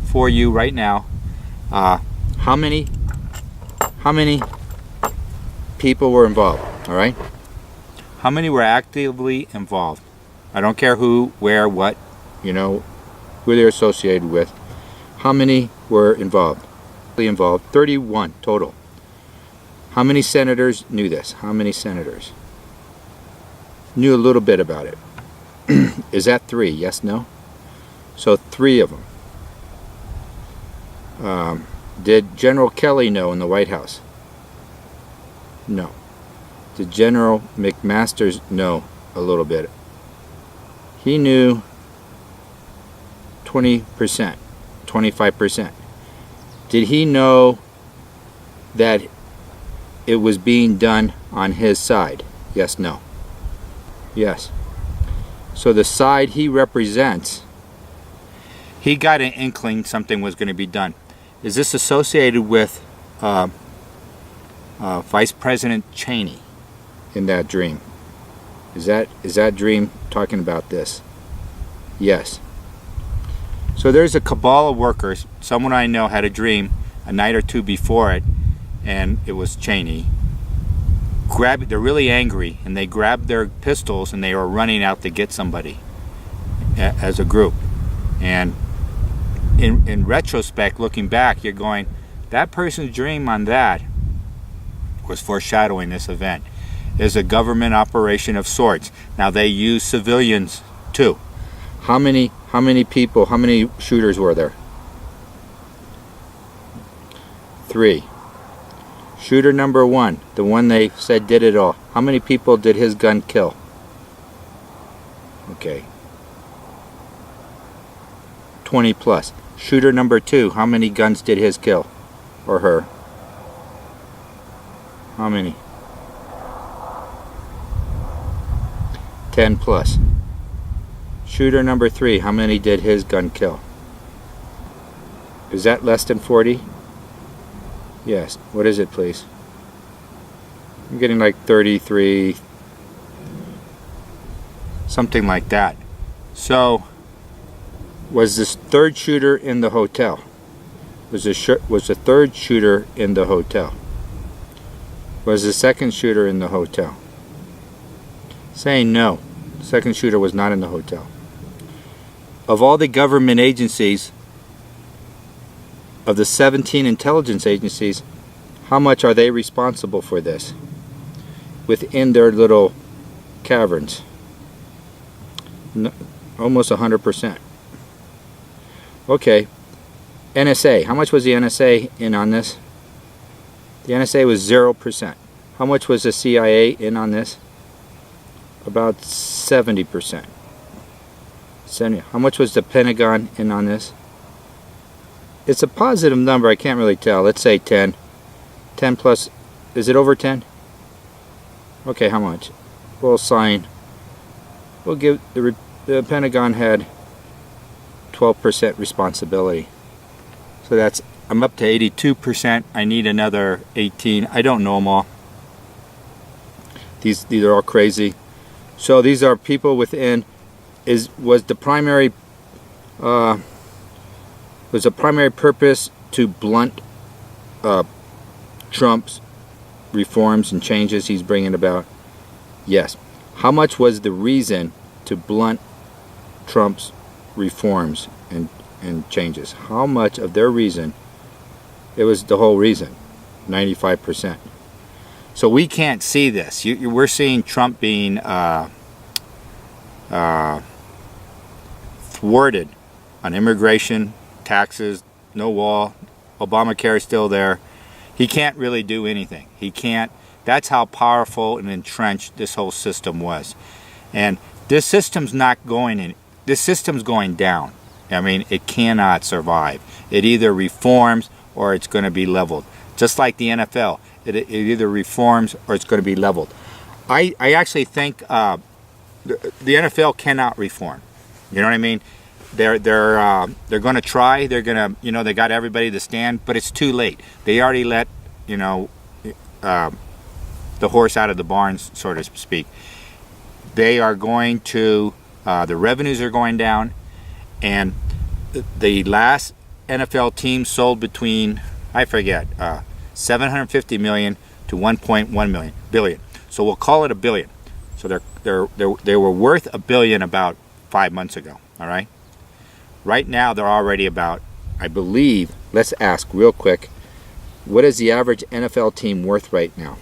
for you right now. How many people were involved? All right. How many were actively involved? I don't care who, where, what, you know, who they're associated with. How many were involved? 31 total. How many senators knew this? How many senators knew a little bit about it? Is that 3? Yes, no? So 3 of them. Did General Kelly know in the White House? No. Did General McMaster know a little bit? He knew 20%, 25%. Did he know that it was being done on his side? Yes, no. Yes. So the side he represents, he got an inkling something was going to be done. Is this associated with Vice President Cheney in that dream? Is that dream talking about this? Yes. So there's a cabal of workers. Someone I know had a dream a night or two before it, and it was Cheney. They're really angry, and they grabbed their pistols and they were running out to get somebody as a group. And in retrospect, looking back, you're going, that person's dream on that was foreshadowing this event. Is a government operation of sorts. Now they use civilians too. How many people, how many shooters were there? 3. Shooter number 1, the one they said did it all. How many people did his gun kill? Okay. 20 plus. Shooter number 2, how many guns did his kill? Or her? How many? 10 plus. Shooter number 3, how many did his gun kill? Is that less than 40? Yes. What is it, please? I'm getting like 33, something like that. So, was this third shooter in the hotel? Was the third shooter in the hotel? Was the second shooter in the hotel? Saying no. The second shooter was not in the hotel. Of all the government agencies, of the 17 intelligence agencies, how much are they responsible for this within their little caverns? No, almost 100%. Okay. NSA. How much was the NSA in on this? The NSA was 0%. How much was the CIA in on this? About 70%. How much was the Pentagon in on this? It's a positive number, I can't really tell. Let's say 10. 10 plus, is it over 10? Okay, how much? We'll give, the Pentagon had 12% responsibility. So that's, I'm up to 82%. I need another 18. I don't know them all. These are all crazy. So these are people within, was the primary purpose to blunt Trump's reforms and changes he's bringing about? Yes. How much was the reason to blunt Trump's reforms and changes? How much of their reason? It was the whole reason, 95%. So we can't see this. We're seeing Trump being thwarted on immigration, taxes, no wall, Obamacare is still there. He can't really do anything. He can't. That's how powerful and entrenched this whole system was. And this system's not going in. This system's going down. I mean, it cannot survive. It either reforms or it's going to be leveled. Just like the NFL, it either reforms or it's going to be leveled. I actually think the NFL cannot reform. You know what I mean? They're going to try. They're going to, they got everybody to stand, but it's too late. They already let, the horse out of the barn, so to speak. They are going to, the revenues are going down, and the last NFL teams sold between, I forget, 750 million to 1.1 billion. So we'll call it $1 billion. So they were worth $1 billion about 5 months ago. All right. Right now they're already about, I believe. Let's ask real quick. What is the average NFL team worth right now?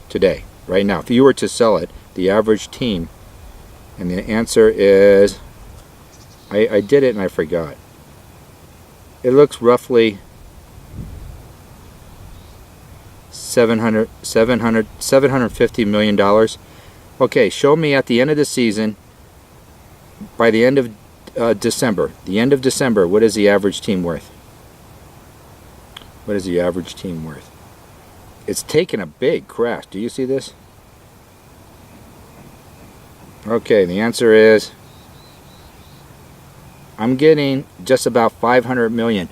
Today, right now, if you were to sell it, the average team, and the answer is, I did it and I forgot. It looks roughly $750 million. Okay, show me at the end of the season, by the end of December, what is the average team worth? What is the average team worth? It's taken a big crash. Do you see this? Okay, the answer is, I'm getting just about 500 million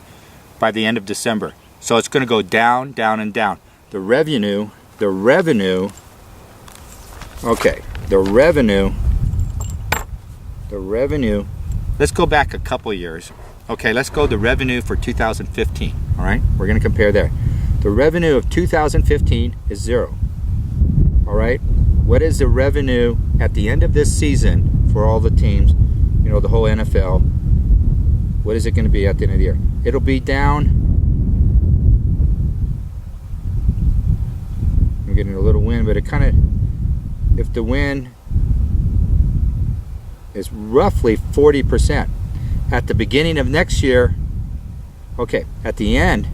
by the end of December. So it's going to go down, down, and down. The revenue, okay, the revenue, let's go back a couple years. Okay, let's go the revenue for 2015, all right? We're going to compare there. The revenue of 2015 is 0, all right? What is the revenue at the end of this season for all the teams, you know, the whole NFL? What is it going to be at the end of the year? It'll be down. I'm getting a little wind, but it kind of, if the wind is roughly 40%. At the beginning of next year, okay, at the end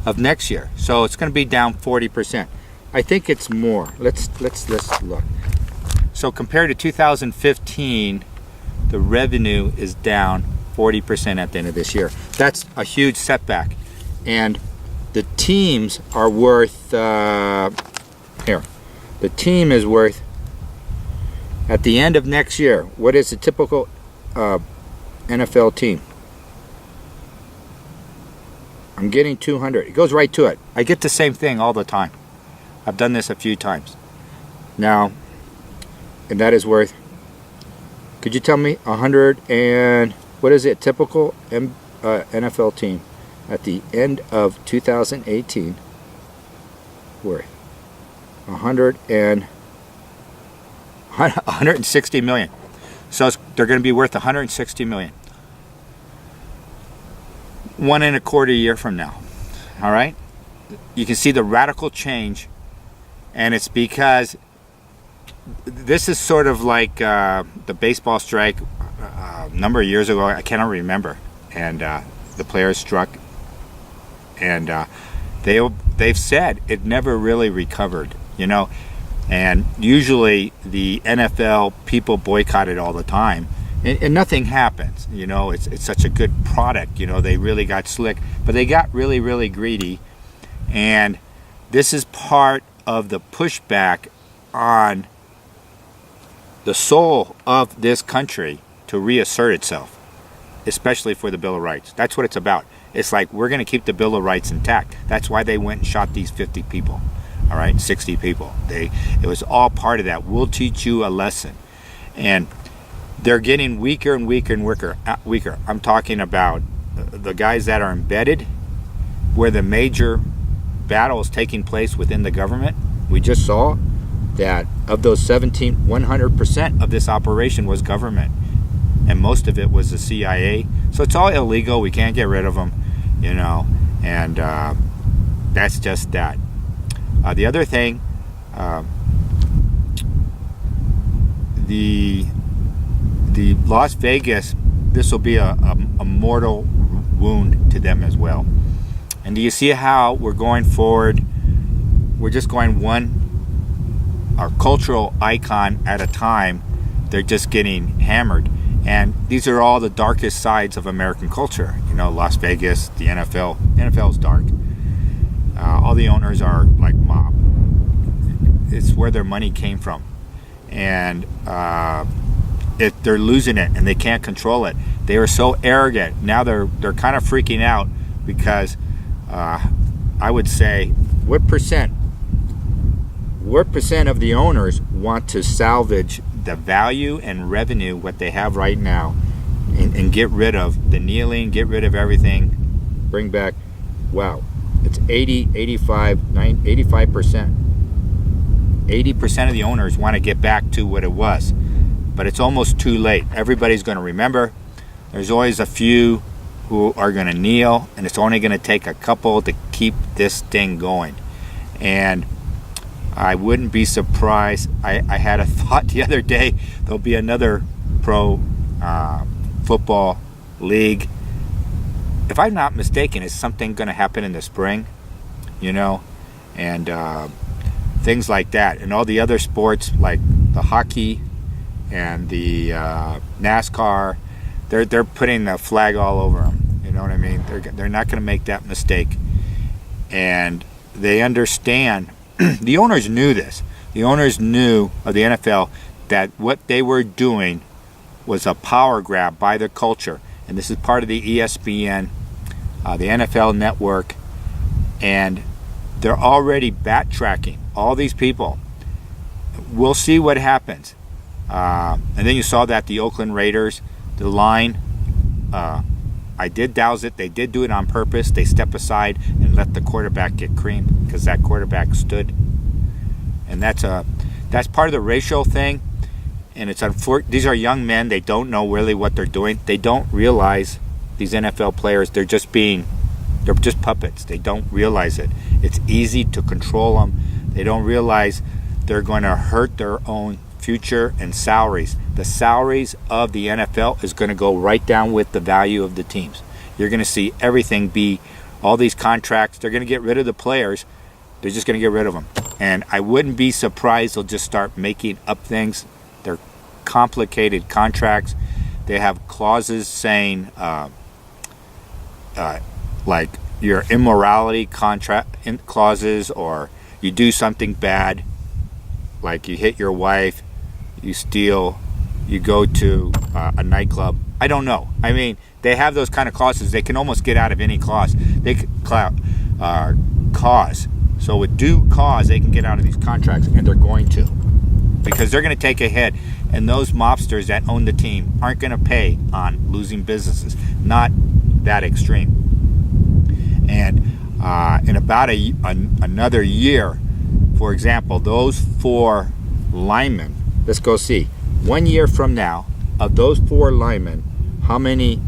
of next year, so it's going to be down 40%. I think it's more. Let's look. So compared to 2015, the revenue is down 40% at the end of this year. That's a huge setback, and the teams are worth here. The team is worth at the end of next year. What is a typical NFL team? I'm getting 200. It goes right to it. I get the same thing all the time. I've done this a few times now, and that is worth, could you tell me, 100 and what is it, typical NFL team at the end of 2018 worth 160 million. So they're going to be worth 160 million. 1.25 year from now. All right, you can see the radical change, and it's because this is sort of like the baseball strike a number of years ago. I cannot remember, and the players struck, and they've said it never really recovered, you know. And usually the NFL people boycott it all the time, and nothing happens. You know, it's such a good product. You know, they really got slick, but they got really, really greedy. And this is part of the pushback on the soul of this country to reassert itself, especially for the Bill of Rights. That's what it's about. It's like, we're going to keep the Bill of Rights intact. That's why they went and shot these 50 people. All right, 60 people. It was all part of that. We'll teach you a lesson. And they're getting weaker and weaker and weaker. I'm talking about the guys that are embedded, where the major battle is taking place within the government. We just saw that of those 100% of this operation was government, and most of it was the CIA. So it's all illegal. We can't get rid of them, you know, and that's just that. The other thing, the Las Vegas, this will be a mortal wound to them as well. And do you see how we're going forward? We're just going our cultural icon at a time. They're just getting hammered. And these are all the darkest sides of American culture. You know, Las Vegas, the NFL. The NFL is dark. All the owners are like mob. It's where their money came from. And they're losing it, and they can't control it. They are so arrogant. Now they're kind of freaking out because I would say, what percent of the owners want to salvage the value and revenue what they have right now and get rid of the kneeling, get rid of everything, bring back, wow, it's 80, 85, 85%. 80% of the owners want to get back to what it was, but it's almost too late. Everybody's going to remember. There's always a few who are going to kneel, and it's only going to take a couple to keep this thing going. And I wouldn't be surprised. I had a thought the other day, there'll be another pro football league. If I'm not mistaken, is something going to happen in the spring, you know, and things like that. And all the other sports like the hockey and the NASCAR, they're putting the flag all over them. You know what I mean? They're not going to make that mistake. And they understand. The owners knew this. The owners knew of the NFL that what they were doing was a power grab by the culture. And this is part of the ESPN, the NFL network. And they're already backtracking. All these people. We'll see what happens. And then you saw that the Oakland Raiders, the line, I did dowse it. They did do it on purpose. They step aside and let the quarterback get creamed because that quarterback stood. And that's part of the racial thing. And it's unfortunate. These are young men. They don't know really what they're doing. They don't realize, these NFL players, they're just puppets. They don't realize it. It's easy to control them. They don't realize they're going to hurt their own future and salaries. The salaries of the NFL is going to go right down with the value of the teams. You're going to see everything be, all these contracts, they're going to get rid of the players. They're just going to get rid of them. And I wouldn't be surprised they'll just start making up things. They're complicated contracts. They have clauses saying like your immorality contract clauses, or you do something bad, like you hit your wife, you steal, you go to a nightclub. I don't know. I mean, they have those kind of clauses. They can almost get out of any clause. They can cause. So with due cause, they can get out of these contracts, and they're going to, because they're going to take a hit. And those mobsters that own the team aren't going to pay on losing businesses. Not that extreme. And in about another year, for example, those 4 linemen, let's go see. 1 year from now, of those 4 linemen, how many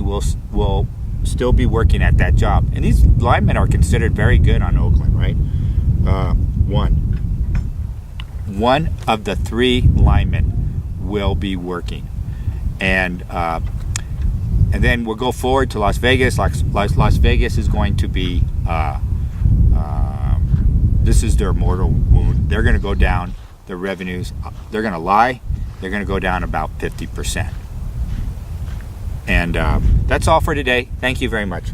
will still be working at that job? And these linemen are considered very good on Oakland, right? One of the 3 linemen will be working, and then we'll go forward to Las Vegas. Las Vegas is going to be. This is their mortal wound. They're going to go down. Their revenues, they're going to lie. They're going to go down about 50%. And that's all for today. Thank you very much.